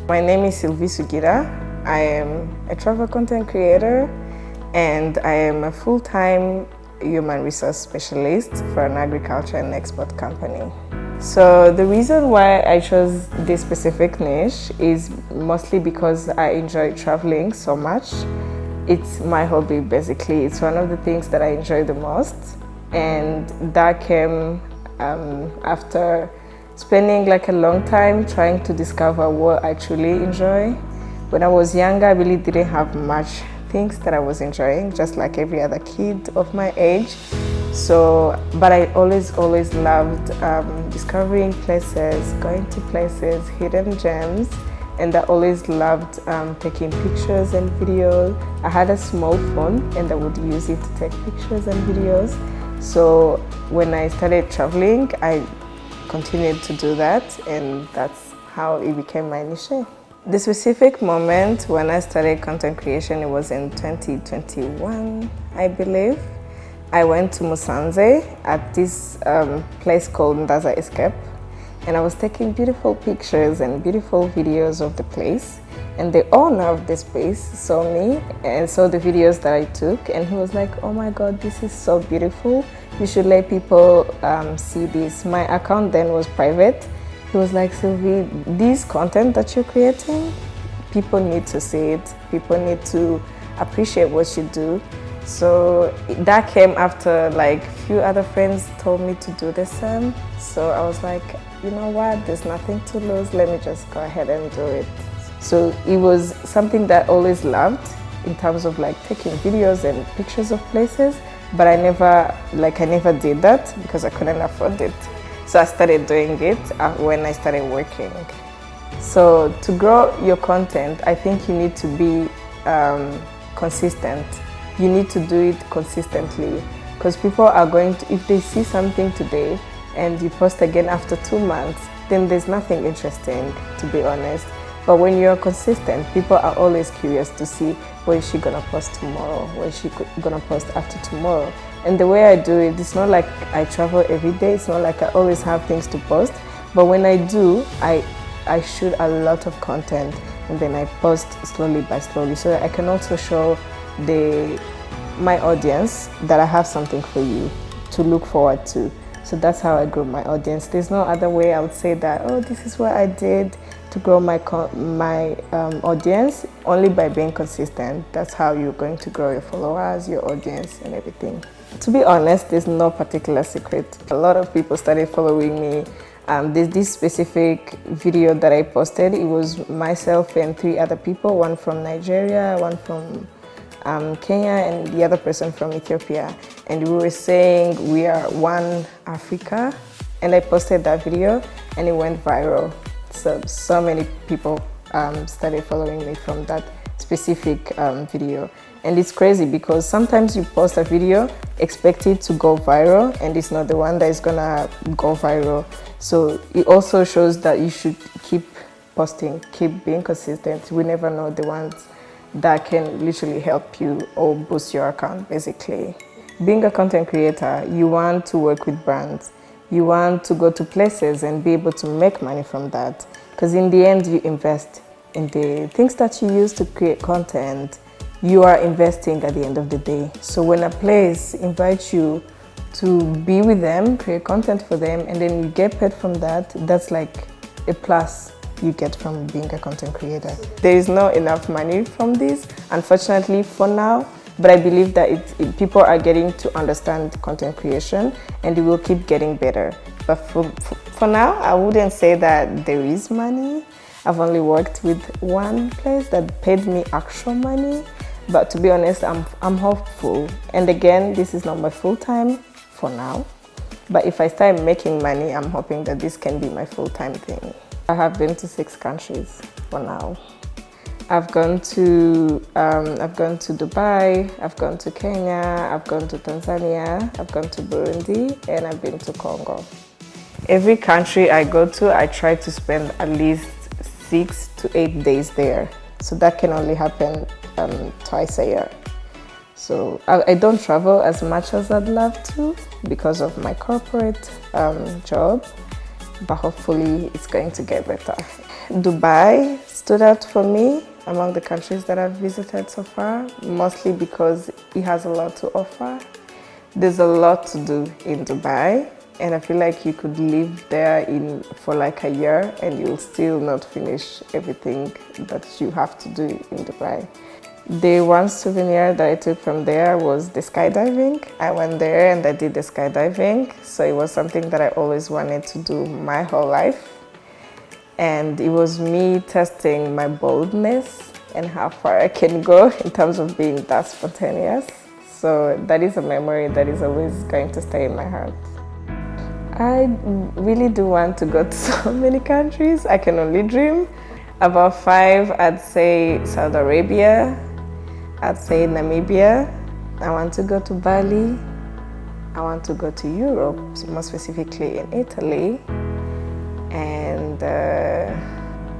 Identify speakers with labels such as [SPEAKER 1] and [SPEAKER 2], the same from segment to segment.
[SPEAKER 1] My name is Sylvie Sugira. I am a travel content creator and I am a full-time human resource specialist for an agriculture and export company. So the reason why I chose this specific niche is mostly because I enjoy traveling so much. It's my hobby basically. It's one of the things that I enjoy the most, and that came after spending like a long time trying to discover what I truly enjoy. When I was younger, I really didn't have much things that I was enjoying, just like every other kid of my age. But I always loved discovering places, going to places, hidden gems, and I always loved taking pictures and videos. I had a small phone and I would use it to take pictures and videos. So when I started traveling, I continued to do that, and that's how it became my niche. The specific moment when I started content creation, it was in 2021, I believe. I went to Musanze at this place called Ndaza Escape, and I was taking beautiful pictures and beautiful videos of the place. And the owner of this place saw me and saw the videos that I took, and he was like, "Oh my God, this is so beautiful. You should let people see this." My account then was private. He was like, "Sylvie, this content that you're creating, people need to see it. People need to appreciate what you do." So that came after like few other friends told me to do the same. So I was like, you know what, there's nothing to lose. Let me just go ahead and do it. So it was something that I always loved in terms of like taking videos and pictures of places, but I never did that because I couldn't afford it. So I started doing it when I started working. So to grow your content, I think you need to be consistent. You need to do it consistently, because people are going to, if they see something today and you post again after 2 months, then there's nothing interesting, to be honest. But when you're consistent, people are always curious to see what is she gonna post tomorrow, what is she gonna post after tomorrow. And the way I do it, it's not like I travel every day, it's not like I always have things to post, but when I do, I shoot a lot of content and then I post slowly by slowly, so that I can also show my audience that I have something for you to look forward to. So that's how I grow my audience. There's no other way I would say that, oh, this is what I did to grow my audience, only by being consistent. That's how you're going to grow your followers, your audience, and everything. To be honest, there's no particular secret. A lot of people started following me. There's this specific video that I posted. It was myself and 3 other people, one from Nigeria, one from Kenya, and the other person from Ethiopia. And we were saying we are one Africa, and I posted that video and it went viral. So many people started following me from that specific video. And it's crazy because sometimes you post a video, expect it to go viral, and it's not the one that is gonna go viral. So it also shows that you should keep posting, keep being consistent. We never know the ones that can literally help you or boost your account, basically. Being a content creator, you want to work with brands. You want to go to places and be able to make money from that. Because in the end, you invest in the things that you use to create content. You are investing at the end of the day. So when a place invites you to be with them, create content for them, and then you get paid from that, that's like a plus you get from being a content creator. There is not enough money from this, unfortunately, for now, but I believe that people are getting to understand content creation, and it will keep getting better. But for now, I wouldn't say that there is money. I've only worked with one place that paid me actual money, but to be honest, I'm hopeful. And again, this is not my full-time for now, but if I start making money, I'm hoping that this can be my full-time thing. I have been to 6 countries for now. I've gone to Dubai, I've gone to Kenya, I've gone to Tanzania, I've gone to Burundi, and I've been to Congo. Every country I go to, I try to spend at least 6 to 8 days there. So that can only happen twice a year. So I don't travel as much as I'd love to because of my corporate job. but hopefully it's going to get better. Dubai stood out for me among the countries that I've visited so far, mostly because it has a lot to offer. There's a lot to do in Dubai, and I feel like you could live there for like a year and you'll still not finish everything that you have to do in Dubai. The one souvenir that I took from there was the skydiving. I went there and I did the skydiving, so it was something that I always wanted to do my whole life. And it was me testing my boldness and how far I can go in terms of being that spontaneous. So that is a memory that is always going to stay in my heart. I really do want to go to so many countries. I can only dream. About 5, I'd say Saudi Arabia, I'd say Namibia. I want to go to Bali. I want to go to Europe, more specifically in Italy, and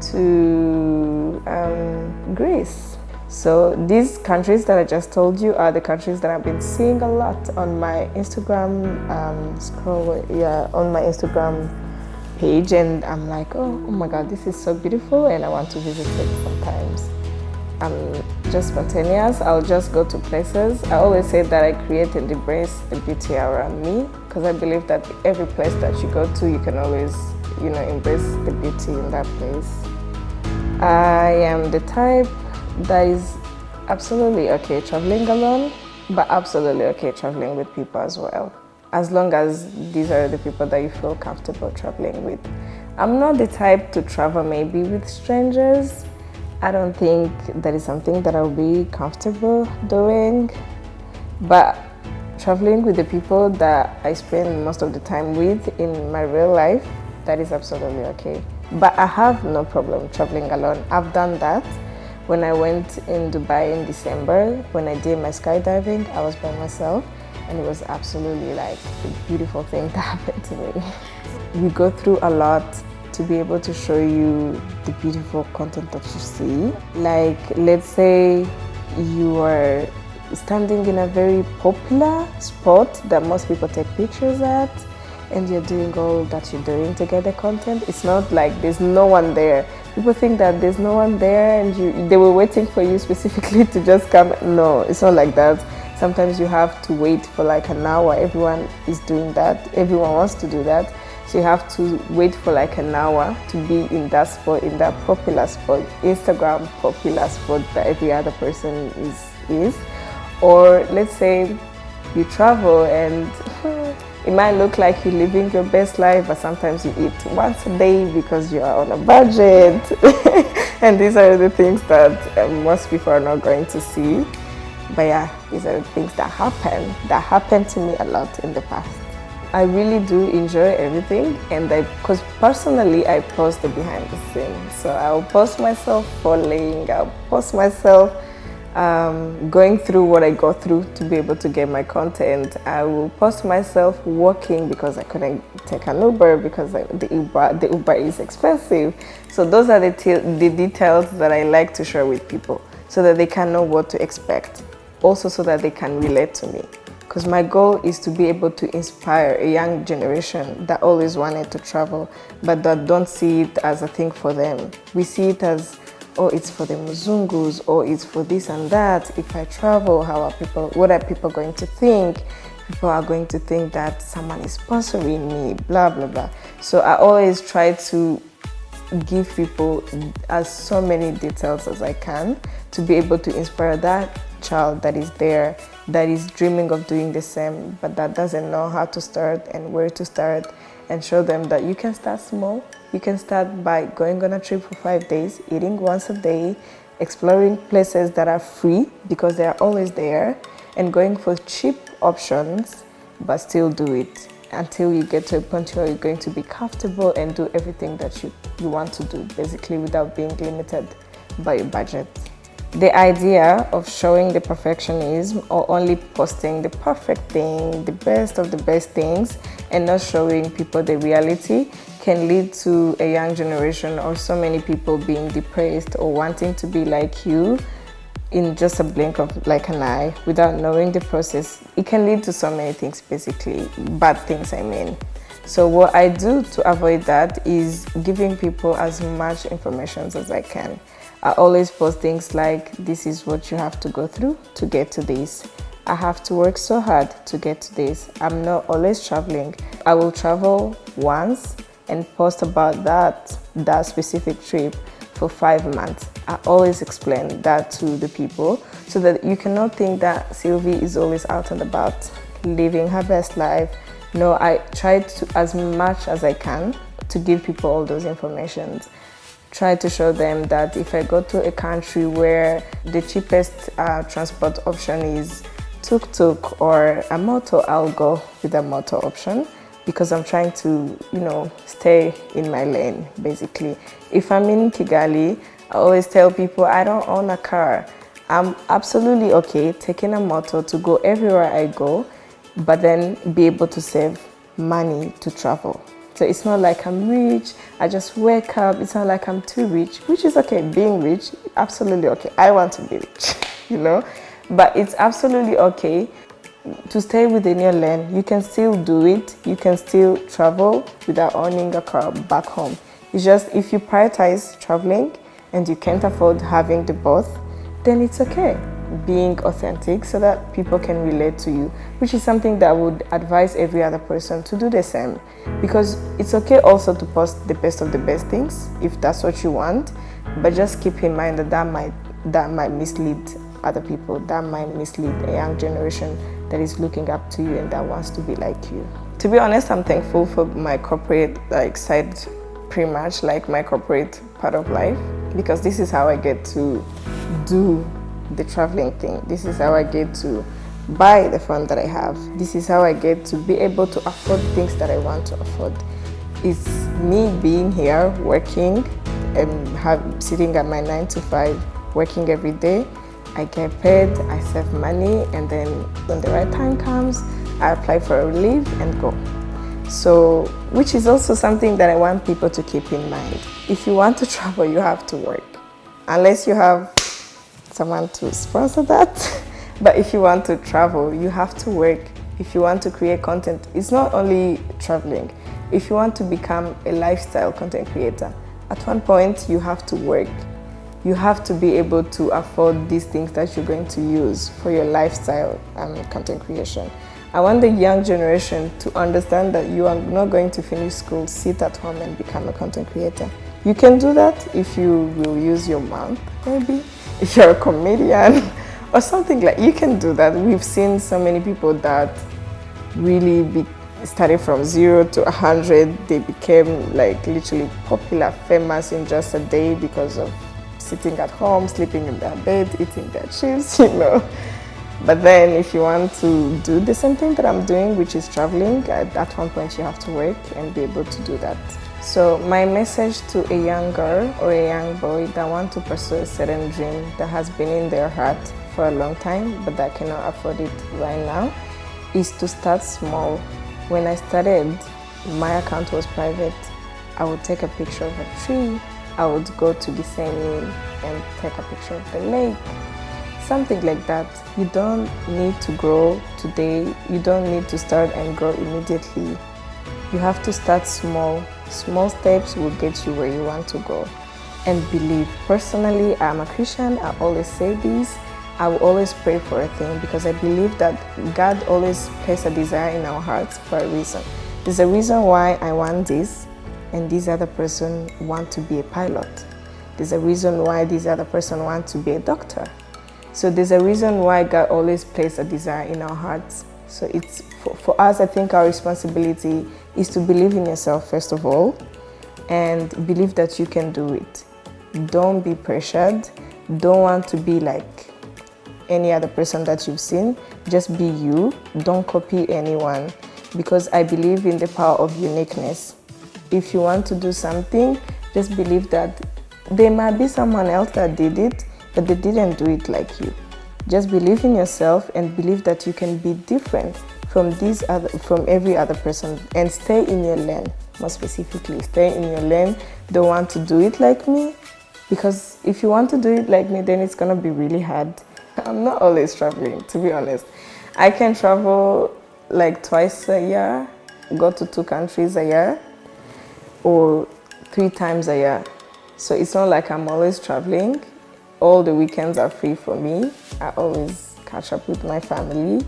[SPEAKER 1] to Greece. So these countries that I just told you are the countries that I've been seeing a lot on my Instagram on my Instagram page, and I'm like, oh my God, this is so beautiful, and I want to visit it sometimes. I'm just spontaneous. I'll just go to places. I always say that I create and embrace the beauty around me, because I believe that every place that you go to, you can always, embrace the beauty in that place. I am the type that is absolutely okay traveling alone, but absolutely okay traveling with people as well, as long as these are the people that you feel comfortable traveling with. I'm not the type to travel maybe with strangers. I don't think that is something that I'll be comfortable doing, but traveling with the people that I spend most of the time with in my real life, that is absolutely okay. But I have no problem traveling alone. I've done that. When I went in Dubai in December, when I did my skydiving, I was by myself, and it was absolutely like a beautiful thing that happened to me. We go through a lot to be able to show you the beautiful content that you see. Like, let's say you are standing in a very popular spot that most people take pictures at, and you're doing all that you're doing to get the content. It's not like there's no one there. People think that there's no one there and they were waiting for you specifically to just come. No, it's not like that. Sometimes you have to wait for like an hour. Everyone is doing that. Everyone wants to do that. So you have to wait for like an hour to be in that spot, in that popular spot, Instagram popular spot that every other person is. Or let's say you travel and it might look like you're living your best life, but sometimes you eat once a day because you are on a budget. And these are the things that most people are not going to see. But yeah, these are the things that happened to me a lot in the past. I really do enjoy everything, and because personally I post the behind the scenes. So I'll post myself falling, I'll post myself going through what I go through to be able to get my content. I will post myself walking because I couldn't take an Uber because the Uber is expensive. So those are the details that I like to share with people so that they can know what to expect. Also so that they can relate to me. Because my goal is to be able to inspire a young generation that always wanted to travel, but that don't see it as a thing for them. We see it as, oh, it's for the Muzungus, or it's for this and that. If I travel, what are people going to think? People are going to think that someone is sponsoring me, blah, blah, blah. So I always try to give people as so many details as I can to be able to inspire that child that is there, that is dreaming of doing the same, but that doesn't know how to start and where to start, and show them that you can start small. You can start by going on a trip for 5 days, eating once a day, exploring places that are free because they are always there, and going for cheap options, but still do it until you get to a point where you're going to be comfortable and do everything that you want to do, basically without being limited by your budget. The idea of showing the perfectionism or only posting the perfect thing, the best of the best things, and not showing people the reality can lead to a young generation or so many people being depressed or wanting to be like you in just a blink of like an eye without knowing the process. It can lead to so many things, basically, bad things I mean. So what I do to avoid that is giving people as much information as I can. I always post things like, this is what you have to go through to get to this. I have to work so hard to get to this. I'm not always traveling. I will travel once and post about that specific trip for 5 months. I always explain that to the people so that you cannot think that Sylvie is always out and about, living her best life. No, I try to, as much as I can, to give people all those informations. Try to show them that if I go to a country where the cheapest transport option is tuk-tuk or a motor, I'll go with a motor option because I'm trying to, stay in my lane, basically. If I'm in Kigali, I always tell people I don't own a car. I'm absolutely okay taking a motor to go everywhere I go, but then be able to save money to travel. So it's not like I'm rich, I just wake up, it's not like I'm too rich, which is okay. Being rich, absolutely okay. I want to be rich, but it's absolutely okay to stay within your lane. You can still do it, you can still travel without owning a car back home. It's just if you prioritize traveling and you can't afford having the both, then it's okay. Being authentic so that people can relate to you, which is something that I would advise every other person to do the same, because it's okay also to post the best of the best things if that's what you want, but just keep in mind that might mislead other people, that might mislead a young generation that is looking up to you and that wants to be like you. To be honest, I'm thankful for my corporate side, pretty much like my corporate part of life, because this is how I get to do the traveling thing. This is how I get to buy the phone that I have. This is how I get to be able to afford things that I want to afford. It's me being here, working, and sitting at my 9 to 5, working every day. I get paid, I save money, and then when the right time comes, I apply for a leave and go. So, which is also something that I want people to keep in mind. If you want to travel, you have to work. Unless you have someone to sponsor that. But if you want to travel, you have to work. If you want to create content, it's not only traveling. If you want to become a lifestyle content creator, at one point you have to work. You have to be able to afford these things that you're going to use for your lifestyle content creation. I want the young generation to understand that you are not going to finish school, sit at home and become a content creator. You can do that if you will use your mouth, maybe. If you're a comedian or something like, you can do that. We've seen so many people that really started from 0 to 100. They became literally popular, famous in just a day because of sitting at home, sleeping in their bed, eating their chips, But then if you want to do the same thing that I'm doing, which is traveling, at one point you have to work and be able to do that. So my message to a young girl or a young boy that want to pursue a certain dream that has been in their heart for a long time, but that cannot afford it right now, is to start small. When I started, my account was private. I would take a picture of a tree. I would go to the Gisenyi and take a picture of the lake. Something like that. You don't need to grow today. You don't need to start and grow immediately. You have to start small. Small steps will get you where you want to go. And believe. Personally, I'm a Christian. I always say this. I will always pray for a thing because I believe that God always places a desire in our hearts for a reason. There's a reason why I want this, and this other person wants to be a pilot. There's a reason why this other person wants to be a doctor. So there's a reason why God always places a desire in our hearts. So it's for us, I think our responsibility is to believe in yourself first of all, and believe that you can do it. Don't be pressured. Don't want to be like any other person that you've seen. Just be you. Don't copy anyone, because I believe in the power of uniqueness. If you want to do something, just believe that there might be someone else that did it, but they didn't do it like you. Just believe in yourself and believe that you can be different from every other person, and stay in your lane. More specifically, stay in your lane. Don't want to do it like me, because if you want to do it like me, then it's gonna be really hard. I'm not always traveling, to be honest. I can travel like twice a year, go to 2 countries a year or 3 times a year. So it's not like I'm always traveling. All the weekends are free for me. I always catch up with my family.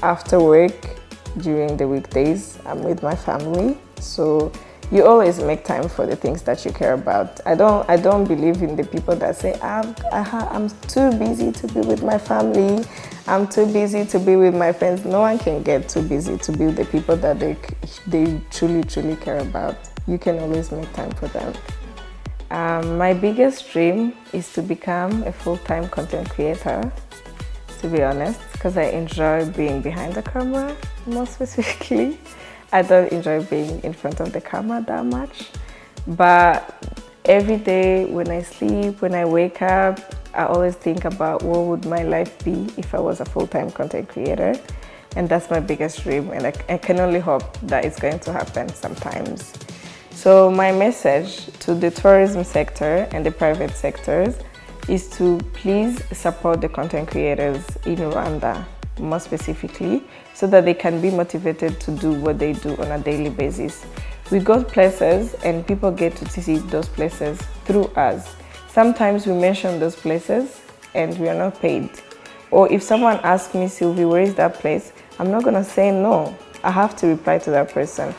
[SPEAKER 1] After work, during the weekdays, I'm with my family. So you always make time for the things that you care about. I don't believe in the people that say, I'm too busy to be with my family. I'm too busy to be with my friends. No one can get too busy to be with the people that they truly, truly care about. You can always make time for them. My biggest dream is to become a full-time content creator, to be honest, because I enjoy being behind the camera, more specifically. I don't enjoy being in front of the camera that much, but every day when I sleep, when I wake up, I always think about what would my life be if I was a full-time content creator, and that's my biggest dream, and I can only hope that it's going to happen sometimes. So my message to the tourism sector and the private sectors is to please support the content creators in Rwanda, more specifically, so that they can be motivated to do what they do on a daily basis. We go places and people get to see those places through us. Sometimes we mention those places and we are not paid. Or if someone asks me, Sylvie, where is that place? I'm not gonna say no. I have to reply to that person.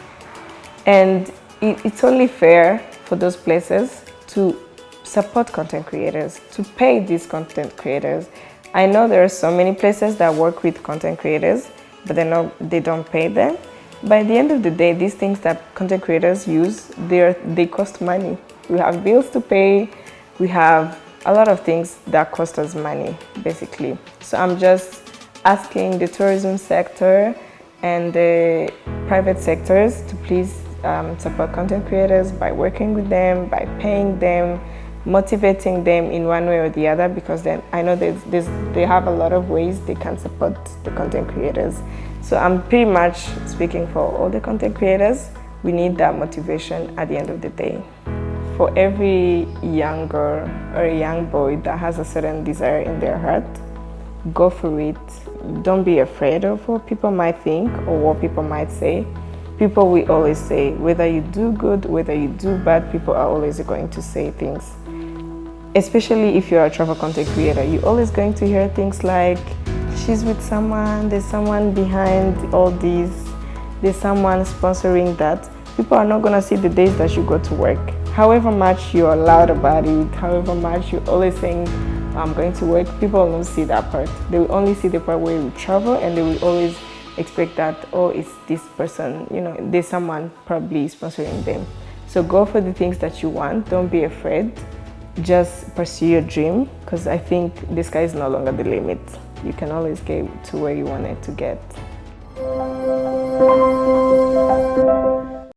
[SPEAKER 1] And it's only fair for those places to support content creators, to pay these content creators. I know there are so many places that work with content creators, but they don't pay them. By the end of the day, these things that content creators use, they cost money. We have bills to pay, we have a lot of things that cost us money, basically. So I'm just asking the tourism sector and the private sectors to please support content creators by working with them, by paying them, motivating them in one way or the other, because then I know they have a lot of ways they can support the content creators. So I'm pretty much speaking for all the content creators. We need that motivation at the end of the day. For every young girl or a young boy that has a certain desire in their heart, go for it. Don't be afraid of what people might think or what people might say. People will always say, whether you do good, whether you do bad, people are always going to say things. Especially if you're a travel content creator, you're always going to hear things like, she's with someone, there's someone behind all this, there's someone sponsoring that. People are not gonna see the days that you go to work. However much you're loud about it, however much you're always saying, I'm going to work, people won't see that part. They will only see the part where you travel, and they will always expect that, oh, it's this person, there's someone probably sponsoring them. So go for the things that you want, don't be afraid. Just pursue your dream, because I think the sky is no longer the limit. You can always get to where you wanted to get.